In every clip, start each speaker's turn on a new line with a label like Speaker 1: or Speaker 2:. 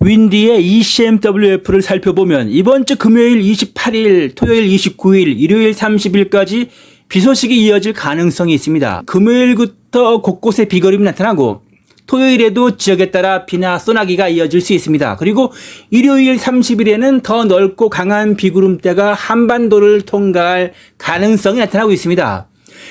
Speaker 1: 윈디의 ECMWF를 살펴보면 이번 주 금요일 28일, 토요일 29일, 일요일 30일까지 비 소식이 이어질 가능성이 있습니다. 금요일부터 곳곳에 비거림이 나타나고 토요일에도 지역에 따라 비나 소나기가 이어질 수 있습니다. 그리고 일요일 30일에는 더 넓고 강한 비구름대가 한반도를 통과할 가능성이 나타나고 있습니다.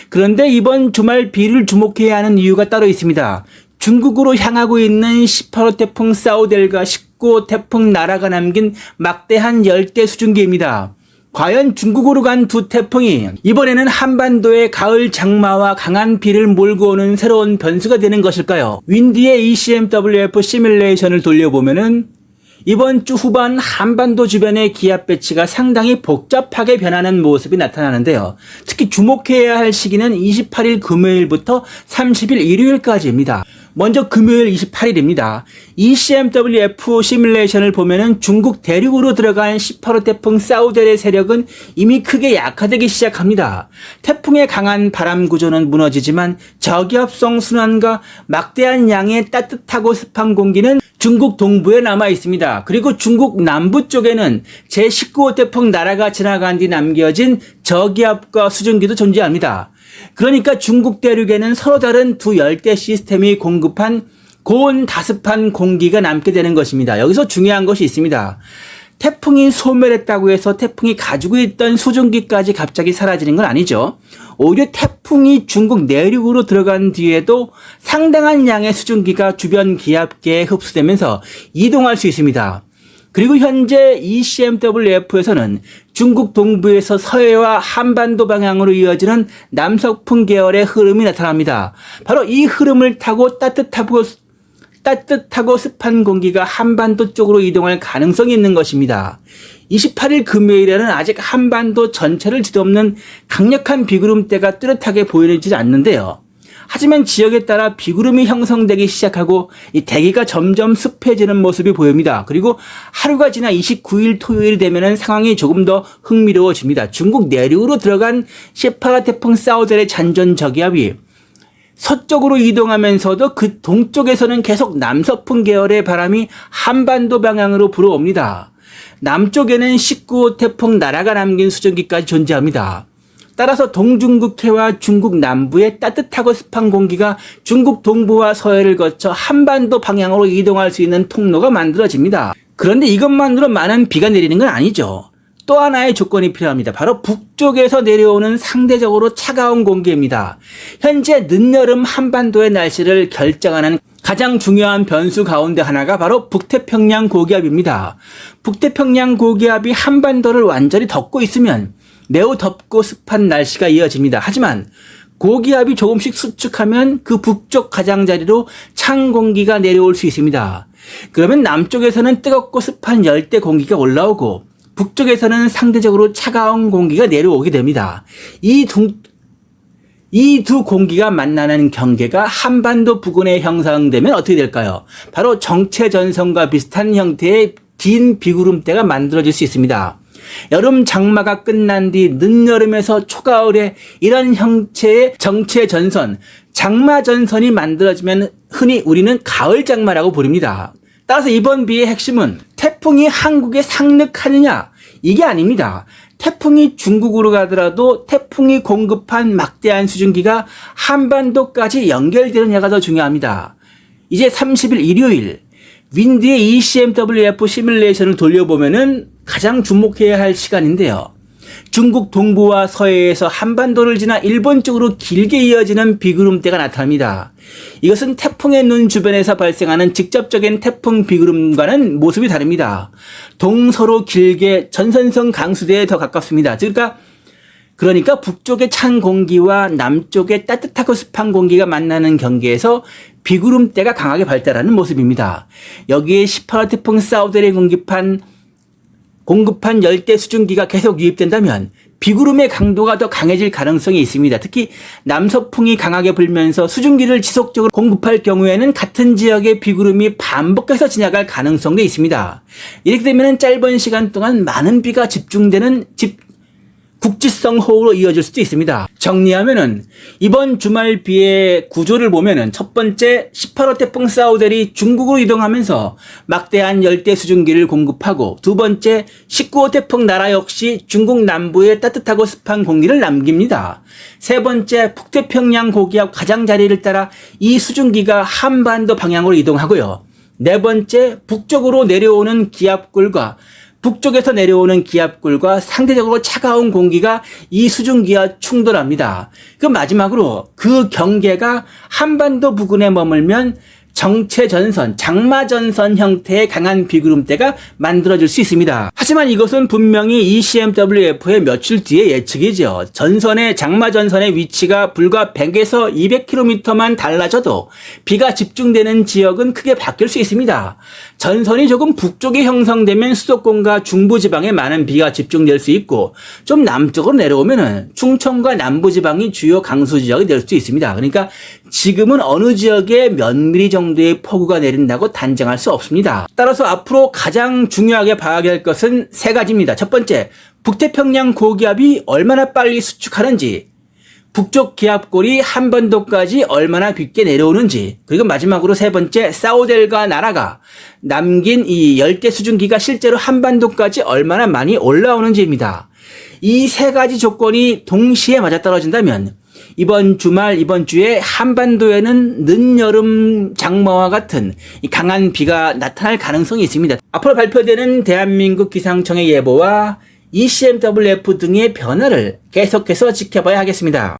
Speaker 1: 그런데 이번 주말 비를 주목해야 하는 이유가 따로 있습니다. 중국으로 향하고 있는 18호 태풍 사우델과 19호 태풍 나라가 남긴 막대한 열대 수증기입니다. 과연 중국으로 간 두 태풍이 이번에는 한반도의 가을 장마와 강한 비를 몰고 오는 새로운 변수가 되는 것일까요? 윈디의 ECMWF 시뮬레이션을 돌려보면은 이번 주 후반 한반도 주변의 기압 배치가 상당히 복잡하게 변하는 모습이 나타나는데요. 특히 주목해야 할 시기는 28일 금요일부터 30일 일요일까지입니다. 먼저 금요일 28일입니다. ECMWF 시뮬레이션을 보면은 중국 대륙으로 들어간 18호 태풍 사우델의 세력은 이미 크게 약화되기 시작합니다. 태풍의 강한 바람 구조는 무너지지만 저기압성 순환과 막대한 양의 따뜻하고 습한 공기는 중국 동부에 남아 있습니다. 그리고 중국 남부 쪽에는 제19호 태풍 나라가 지나간 뒤 남겨진 저기압과 수증기도 존재합니다. 그러니까 중국 대륙에는 서로 다른 두 열대 시스템이 공급한 고온 다습한 공기가 남게 되는 것입니다. 여기서 중요한 것이 있습니다. 태풍이 소멸했다고 해서 태풍이 가지고 있던 수증기까지 갑자기 사라지는 건 아니죠. 오히려 태풍이 중국 내륙으로 들어간 뒤에도 상당한 양의 수증기가 주변 기압계에 흡수되면서 이동할 수 있습니다. 그리고 현재 ECMWF에서는 중국 동부에서 서해와 한반도 방향으로 이어지는 남서풍 계열의 흐름이 나타납니다. 바로 이 흐름을 타고 따뜻하고 습한 공기가 한반도 쪽으로 이동할 가능성이 있는 것입니다. 28일 금요일에는 아직 한반도 전체를 뒤덮는 강력한 비구름대가 뚜렷하게 보이지 않는데요. 하지만 지역에 따라 비구름이 형성되기 시작하고 이 대기가 점점 습해지는 모습이 보입니다. 그리고 하루가 지나 29일 토요일이 되면 상황이 조금 더 흥미로워집니다. 중국 내륙으로 들어간 18호 태풍 사우델의 잔존 저기압이 서쪽으로 이동하면서도 그 동쪽에서는 계속 남서풍 계열의 바람이 한반도 방향으로 불어옵니다. 남쪽에는 19호 태풍 나라가 남긴 수증기까지 존재합니다. 따라서 동중국해와 중국 남부의 따뜻하고 습한 공기가 중국 동부와 서해를 거쳐 한반도 방향으로 이동할 수 있는 통로가 만들어집니다. 그런데 이것만으로 많은 비가 내리는 건 아니죠. 또 하나의 조건이 필요합니다. 바로 북쪽에서 내려오는 상대적으로 차가운 공기입니다. 현재 늦여름 한반도의 날씨를 결정하는 가장 중요한 변수 가운데 하나가 바로 북태평양 고기압입니다. 북태평양 고기압이 한반도를 완전히 덮고 있으면 매우 덥고 습한 날씨가 이어집니다. 하지만 고기압이 조금씩 수축하면 그 북쪽 가장자리로 찬 공기가 내려올 수 있습니다. 그러면 남쪽에서는 뜨겁고 습한 열대 공기가 올라오고 북쪽에서는 상대적으로 차가운 공기가 내려오게 됩니다. 이 두 공기가 만나는 경계가 한반도 부근에 형성되면 어떻게 될까요? 바로 정체전선과 비슷한 형태의 긴 비구름대가 만들어질 수 있습니다. 여름 장마가 끝난 뒤 늦여름에서 초가을에 이런 형체의 정체전선, 장마전선이 만들어지면 흔히 우리는 가을 장마라고 부릅니다. 따라서 이번 비의 핵심은 태풍이 한국에 상륙하느냐 이게 아닙니다. 태풍이 중국으로 가더라도 태풍이 공급한 막대한 수증기가 한반도까지 연결되느냐가 더 중요합니다. 이제 30일 일요일 윈디의 ECMWF 시뮬레이션을 돌려보면은 가장 주목해야 할 시간인데요. 중국 동부와 서해에서 한반도를 지나 일본 쪽으로 길게 이어지는 비구름대가 나타납니다. 이것은 태풍의 눈 주변에서 발생하는 직접적인 태풍 비구름과는 모습이 다릅니다. 동서로 길게 전선성 강수대에 더 가깝습니다. 그러니까 북쪽의 찬 공기와 남쪽의 따뜻하고 습한 공기가 만나는 경계에서 비구름대가 강하게 발달하는 모습입니다. 여기에 18호 태풍 사우델이 공급한 열대 수증기가 계속 유입된다면 비구름의 강도가 더 강해질 가능성이 있습니다. 특히 남서풍이 강하게 불면서 수증기를 지속적으로 공급할 경우에는 같은 지역의 비구름이 반복해서 지나갈 가능성도 있습니다. 이렇게 되면 짧은 시간 동안 많은 비가 국지성 호우로 이어질 수도 있습니다. 정리하면은 이번 주말 비의 구조를 보면은 첫 번째 18호 태풍 사우델이 중국으로 이동하면서 막대한 열대 수증기를 공급하고, 두 번째 19호 태풍 나라 역시 중국 남부에 따뜻하고 습한 공기를 남깁니다. 세 번째 북태평양 고기압 가장자리를 따라 이 수증기가 한반도 방향으로 이동하고요. 네 번째 북쪽으로 내려오는 기압골과 북쪽에서 내려오는 기압골과 상대적으로 차가운 공기가 이 수증기와 충돌합니다. 그 마지막으로 그 경계가 한반도 부근에 머물면 정체전선, 장마전선 형태의 강한 비구름대가 만들어질 수 있습니다. 하지만 이것은 분명히 ECMWF의 며칠 뒤의 예측이죠. 전선의 장마전선의 위치가 불과 100에서 200km만 달라져도 비가 집중되는 지역은 크게 바뀔 수 있습니다. 전선이 조금 북쪽에 형성되면 수도권과 중부지방에 많은 비가 집중될 수 있고, 좀 남쪽으로 내려오면 충청과 남부지방이 주요 강수지역이 될 수도 있습니다. 그러니까 지금은 어느 지역에 몇 미리 정도의 폭우가 내린다고 단정할 수 없습니다. 따라서 앞으로 가장 중요하게 봐야 할 것은 세 가지입니다. 첫 번째, 북태평양 고기압이 얼마나 빨리 수축하는지, 북쪽 기압골이 한반도까지 얼마나 깊게 내려오는지, 그리고 마지막으로 세 번째, 사우델과 나라가 남긴 이 열대 수증기가 실제로 한반도까지 얼마나 많이 올라오는지입니다. 이 세 가지 조건이 동시에 맞아떨어진다면 이번 주말, 이번 주에 한반도에는 늦여름 장마와 같은 강한 비가 나타날 가능성이 있습니다. 앞으로 발표되는 대한민국 기상청의 예보와 ECMWF 등의 변화를 계속해서 지켜봐야 하겠습니다.